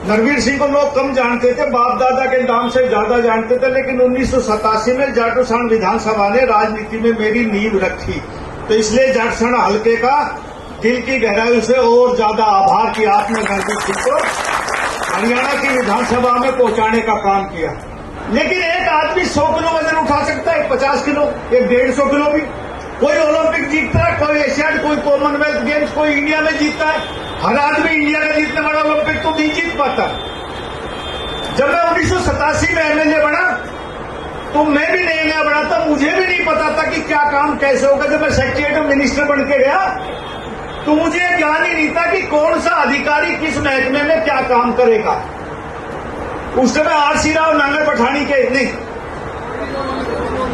नरवीर सिंह को लोग कम जानते थे, बाप दादा के नाम से ज्यादा जानते थे, लेकिन 1987 में जाटोसाण विधानसभा ने राजनीति में मेरी नींव रखी। तो इसलिए जाटसाण हल्के का दिल की गहराई से और ज्यादा आभार कि आपने नरवीर सिंह को हरियाणा की विधानसभा में पहुंचाने का काम किया। लेकिन एक आदमी 100 किलो वजन उठा सकता है, 50 किलो, एक 150 किलो भी। कोई ओलंपिक जीतता है, कोई एशियाड, कोई कॉमनवेल्थ गेम्स, कोई इंडिया में जीतता है। हर आदमी इंडिया का जीतने वाला ओलंपिक तो नहीं जीत पाता। जब मैं 1987 में एमएलए बना तो मैं भी नया बना था, मुझे भी नहीं पता था कि क्या काम कैसे होगा। जब मैं सेक्रेटरी मिनिस्टर बन के गया तो मुझे ज्ञान ही नहीं था कि कौन सा अधिकारी किस महकमे में क्या काम करेगा। उस समय आरसी राव नांगर पठानी के नहीं,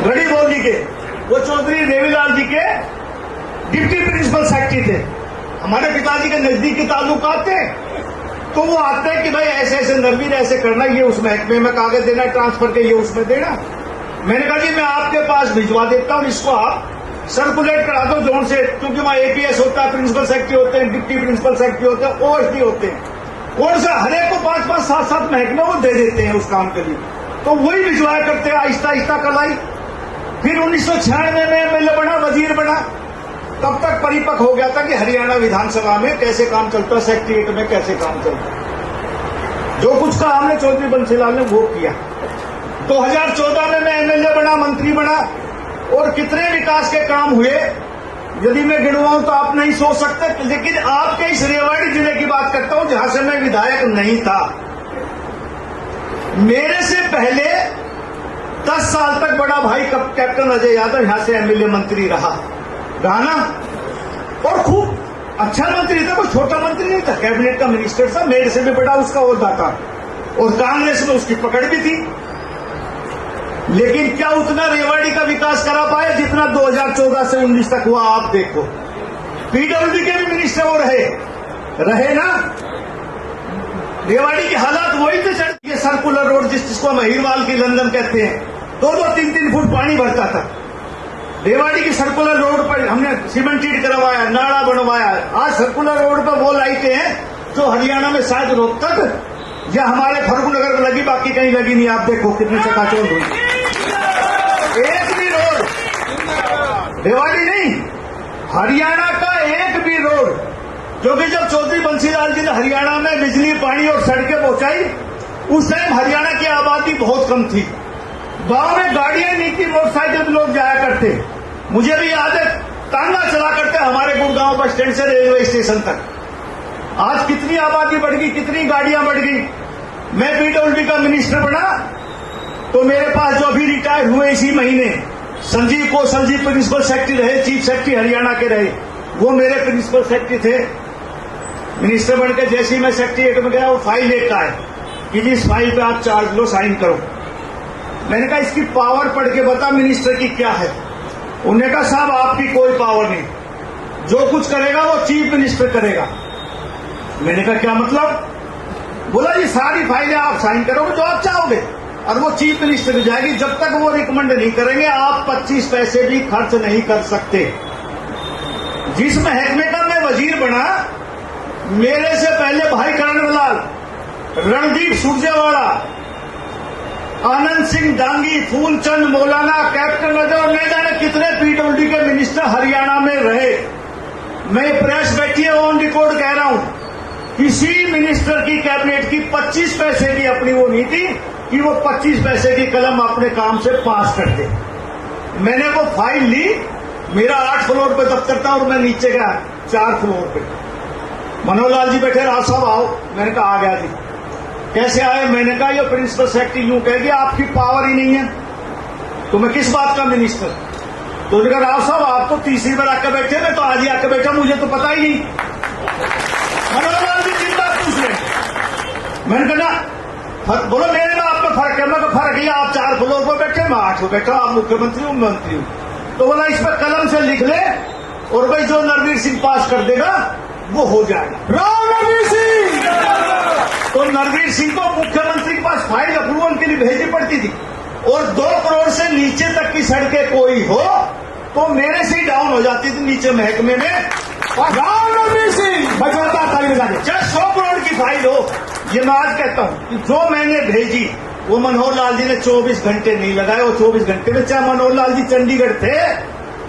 रड़ी बोली के, वो चौधरी देवीलाल जी के डिप्टी प्रिंसिपल सेक्रेटरी थे। हमारे पिताजी के नजदीकी ताल्लुकात थे। तो वो आते हैं कि भाई ऐसे ऐसे नरवीर ऐसे करना, ये उस महकमे में कागज देना, ट्रांसफर के ये उसमें देना। मैंने कहा जी मैं आपके पास भिजवा देता हूं, इसको आप सर्कुलेट करा दो जोन से, क्योंकि वहां एपीएस होता है, प्रिंसिपल सेक्रेटरी होते हैं, डिप्टी प्रिंसिपल सेक्रेटरी होते हैं, ओएसडी होते हैं। कौन सा हर एक को 5-5, 7-7 महकमे वो दे देते हैं उस काम के लिए। तो वही भिजवाया करते हैं, आहिस्ता आहिस्ता कल आई। फिर 1996 में एमएलए बना, वजीर बना। तब तक परिपक्व हो गया था कि हरियाणा विधानसभा में कैसे काम चलता है, सेक्रेटरीट में कैसे काम चलता है। जो कुछ कहा हमने चौधरी बंसीलाल ने वो किया। 2014 में मैं एमएलए बना, मंत्री बना, और कितने विकास के काम हुए यदि मैं गिनवाऊं तो आप नहीं सोच सकते। लेकिन आपके इस रेवाड़ी जिले की बात करता हूं जहां से मैं विधायक नहीं था। मेरे से पहले 10 साल तक बड़ा भाई कैप्टन अजय यादव यहां से एमएलए मंत्री रहा ना, और खूब अच्छा मंत्री था, कोई छोटा मंत्री नहीं था, कैबिनेट का मिनिस्टर था, मेरे से भी बड़ा उसका ओहदा था, और कांग्रेस में उसकी पकड़ भी थी। लेकिन क्या उतना रेवाड़ी का विकास करा पाए जितना 2014 से 19 तक हुआ? आप देखो, पीडब्ल्यूडी के भी मिनिस्टर वो रहे ना। रेवाड़ी की हालात वही थे। ये सर्कुलर रोड जिसको हम हीरवाल की लंदन कहते हैं, 2-2, 3-3 फुट पानी भरता था। रेवाड़ी की सर्कुलर रोड पर हमने सीमेंटेड करवाया, नाला बनवाया। आज सर्कुलर रोड पर वो लाइटें हैं जो हरियाणा में शायद रोहतक या हमारे फर्रुखनगर में लगी, बाकी कहीं लगी नहीं। आप देखो कितने चकाचौंध हुई। एक भी रोड, रेवाड़ी नहीं, हरियाणा का एक भी रोड, क्योंकि जब चौधरी बंसीलाल जी ने हरियाणा में बिजली, पानी और सड़कें पहुंचाई, उस टाइम हरियाणा की आबादी बहुत कम थी। गांव में गाड़ियां नहीं थी, मोटरसाइकिल पे लोग जाया करते। मुझे भी याद है, तांगा चला करते हमारे गुड़गांव बस स्टैंड से रेलवे स्टेशन तक। आज कितनी आबादी बढ़ गई, कितनी गाड़ियां बढ़ गई। मैं पीडब्ल्यूडी का मिनिस्टर बना तो मेरे पास जो अभी रिटायर हुए इसी महीने संजीव कौशल जी प्रिंसिपल सेक्रेटरी रहे, चीफ सेक्रेटरी हरियाणा के रहे, वो मेरे प्रिंसिपल सेक्रेटरी थे। मिनिस्टर बनकर जैसे ही मैं सेक्रेटरीट में गया, वो फाइल लेकर आए कि जी इस फाइल पे आप 4 किलो साइन करो। मैंने कहा इसकी पावर पढ़ के बता मिनिस्टर की क्या है। उन्होंने कहा साहब आपकी कोई पावर नहीं, जो कुछ करेगा वो चीफ मिनिस्टर करेगा। मैंने कहा क्या मतलब? बोला जी सारी फाइलें आप साइन करोगे जो आप चाहोगे, और वो चीफ मिनिस्टर को जाएगी। जब तक वो रिकमेंड नहीं करेंगे आप 25 पैसे भी खर्च नहीं कर सकते। जिस महकमे का मैं वजीर बना, मेरे से पहले भाई करणलाल, रणदीप सुरजेवाला, आनंद सिंह डांगी, फूलचंद मौलाना, कैप्टन अजय और नहीं जाने कितने पीडब्ल्यूडी के मिनिस्टर हरियाणा में रहे। मैं प्रेस बैठी है ऑन रिकॉर्ड कह रहा हूं, किसी मिनिस्टर की कैबिनेट की 25 पैसे की अपनी वो नहीं थी कि वो 25 पैसे की कलम अपने काम से पास कर दे। मैंने वो फाइल ली, मेरा 8 फ्लोर पे दफ्तर था और मैं नीचे गया 4 फ्लोर पे। मनोहर लाल जी बैठे, राव साहब आओ। मैंने कहा आ गया जी। कैसे आए? मैंने कहा ये प्रिंसिपल सेक्रेटरी यूं कहेगी आपकी पावर ही नहीं है तो मैं किस बात का मिनिस्टर? तो उन्होंने कहा राव साहब आप तो तीसरी बार आकर बैठे, मैं तो आज ही आकर बैठा, मुझे तो पता ही नहीं। मनोहर लाल जी चिंता पूछ रहे। मैंने कहा बोलो मेरे में आप में फर्क है। मैं फर्क है, आप 4 फ्लोर पर बैठे, मैं 8 पर बैठा, आप मुख्यमंत्री हूं, मंत्री हूं। तो बोला इस पर कलम से लिख ले और भाई जो नरवीर सिंह पास कर देगा वो हो जाएगा। राव नरवीर सिंह। तो नरवीर सिंह को मुख्यमंत्री के पास फाइल अप्रूवल के लिए भेजनी पड़ती थी, और 2 करोड़ से नीचे तक की सड़कें कोई हो तो मेरे से ही डाउन हो जाती थी नीचे महकमे में। राव नरवीर सिंह बचौता ताली बजा दे। चाहे 100 करोड़ की फाइल हो, ये मैं आज कहता हूं कि जो मैंने भेजी वो मनोहर लाल जी ने 24 घंटे नहीं लगाए। वो 24 घंटे में चाहे मनोहर लाल जी चंडीगढ़ थे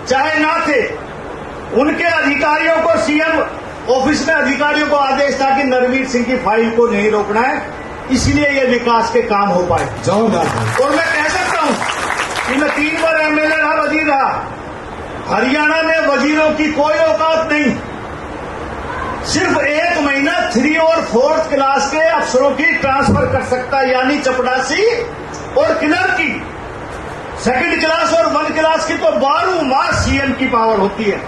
चाहे ना थे, उनके अधिकारियों को सीएम ऑफिस में अधिकारियों को आदेश था कि नरवीर सिंह की फाइल को नहीं रोकना है, इसलिए ये विकास के काम हो पाए। और मैं कह सकता हूं कि मैं 3 बार एमएलए रहा, वजीर रहा। हरियाणा में वजीरों की कोई औकात नहीं। सिर्फ 1 महीना 3 और 4th क्लास के अफसरों की ट्रांसफर कर सकता है, यानी चपड़ासी और क्लर्क की। 2nd क्लास और 1 क्लास की तो 12 माह सीएम की पावर होती है।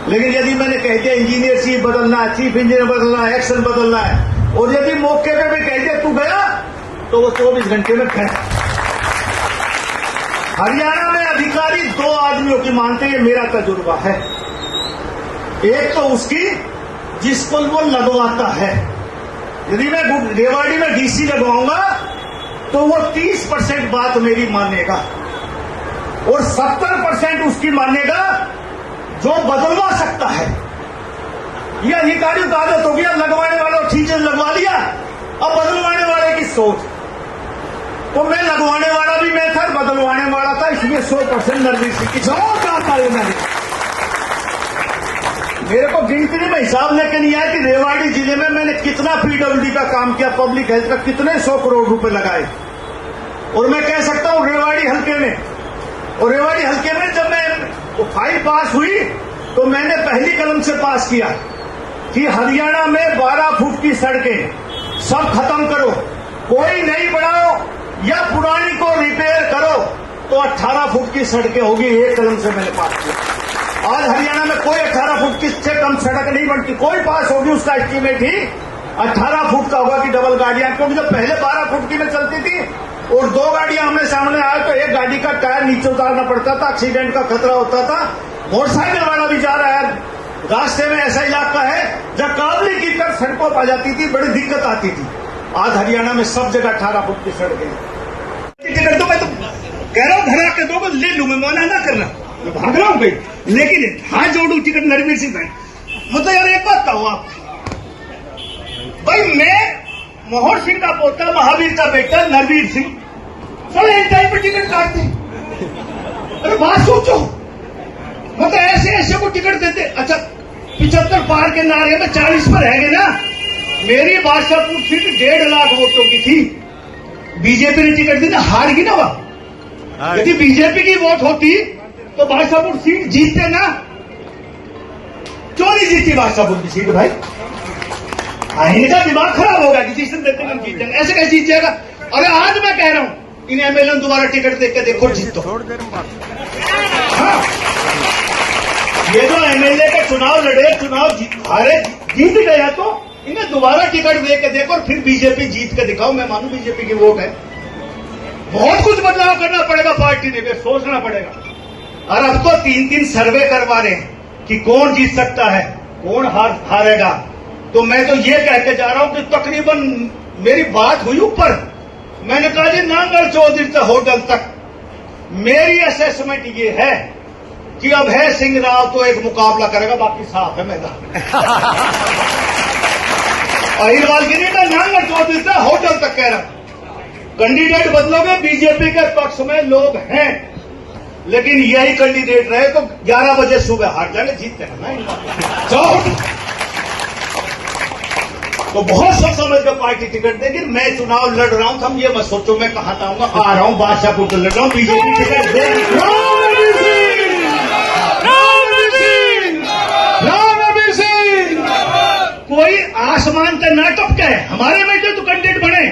लेकिन यदि मैंने कह दिया इंजीनियर चीफ बदलना है, चीफ इंजीनियर बदलना है, एक्शन बदलना है, और यदि मौके पे भी कह दिया तू गया, तो वो 24 घंटे में खैर। हरियाणा में अधिकारी 2 आदमियों की मानते हैं, ये मेरा तजुर्बा है। एक तो उसकी जिसको वो लगवाता है। यदि मैं रेवाड़ी में डीसी लगवाऊंगा तो वो 30% बात मेरी मानेगा और 70% उसकी मानेगा जो बदलवा सकता है। ये अधिकारियों की आदत होगी, लगवाने वाले ठीक है लगवा लिया, अब बदलवाने वाले की सोच। तो मैं लगवाने वाला भी मैं था, बदलवाने वाला था, इसलिए 100% नरवीर सिंह की मेरे को गिनती में हिसाब लेके नहीं आया कि रेवाड़ी जिले में मैंने कितना पीडब्ल्यूडी का काम किया, पब्लिक हेल्थ का कितने 100 करोड़ रुपए लगाए। और मैं कह सकता हूं रेवाड़ी हल्के में, और रेवाड़ी हल्के में जब मैं फाइल पास हुई तो मैंने पहली कलम से पास किया कि हरियाणा में 12 फुट की सड़कें सब खत्म करो, कोई नई बढ़ाओ या पुरानी को रिपेयर करो, तो 18 फुट की सड़कें होगी। 1 कलम से मैंने पास किया। आज हरियाणा में कोई 18 फुट की से कम सड़क नहीं बनती, कोई पास होगी उसका एस्टीमेट ही 18 फुट का होगा कि डबल गाड़ियां, क्योंकि जब पहले 12 फुट की में चलती थी और 2 गाड़ियां आमने सामने आए तो एक गाड़ी का टायर नीचे उतारना पड़ता था, एक्सीडेंट का खतरा होता था। मोटरसाइकिल वाला भी जा रहा है, रास्ते में ऐसा इलाका है जहां काबली की कर सड़कों पर आ जाती थी, बड़ी दिक्कत आती थी। आज हरियाणा में सब जगह 18 फुट की सड़कें। टिकट तो मैं तो कह रहा हूं घर आके दो, ले लू, मैं मना ना करना, मैं भाग रहा हूं कहीं, लेकिन हाथ जोड़ू टिकट नरवीर सिंह भाई। मतलब यार एक बात कहो आप भाई, मैं मोहर सिंह का पोता, महावीर का बेटा नरवीर सिंह, चलो एक टाइम पर टिकट काटते। अरे बात सोचो, मतलब ऐसे ऐसे को टिकट देते। अच्छा 75 पार के नारे में 40 पर रहेंगे ना। मेरी बादशाहपुर सीट 1.5 लाख वोटों की थी, बीजेपी ने टिकट दी ना, हार गई ना वह। यदि बीजेपी की वोट होती तो बादशाहपुर सीट जीतते ना, क्यों नहीं जीती बादशाहपुर की सीट भाई? इनका दिमाग खराब होगा कि जिस दिन देते हम जीत जाएंगे, ऐसे कैसे जीत जाएगा? अरे आज मैं कह रहा हूं इन एमएलए दोबारा टिकट देख के देखो, जीतो। हाँ, ये जो एमएलए के चुनाव लड़े, चुनाव हारे, जीत गया, तो इन्हें दोबारा टिकट दे के देखो और फिर बीजेपी जीत के दिखाओ। मैं मानू बीजेपी की वोट है, बहुत कुछ बदलाव करना पड़ेगा पार्टी ने, सोचना पड़ेगा। और अब तो 3-3 सर्वे करवा रहे हैं कि कौन जीत सकता है, कौन हारेगा। तो मैं तो ये कह के जा रहा हूं कि तकरीबन मेरी बात हुई ऊपर, मैंने कहा जी नांगल चौधरी से होटल तक मेरी असेसमेंट ये है कि अभय सिंह राव तो एक मुकाबला करेगा, बाकी साफ है मैदान। अहिरवाल की नहीं था, नांगल चौधरी से होटल तक कह रहा। कैंडिडेट बदलोगे, बीजेपी के पक्ष में लोग हैं, लेकिन यही कैंडिडेट रहे तो 11 बजे सुबह हार जाएंगे, जीतते हैं ना। तो बहुत सोच समझ कर पार्टी टिकट देगी। मैं चुनाव लड़ रहा हूं, हम ये मत सोचो मैं कहां आऊंगा, आ रहा हूं बादशाहपुर से लड़ रहा हूं, बीजेपी टिकट कोई आसमान का नाटक क्या है, हमारे बेटे तो कैंडिडेट बने।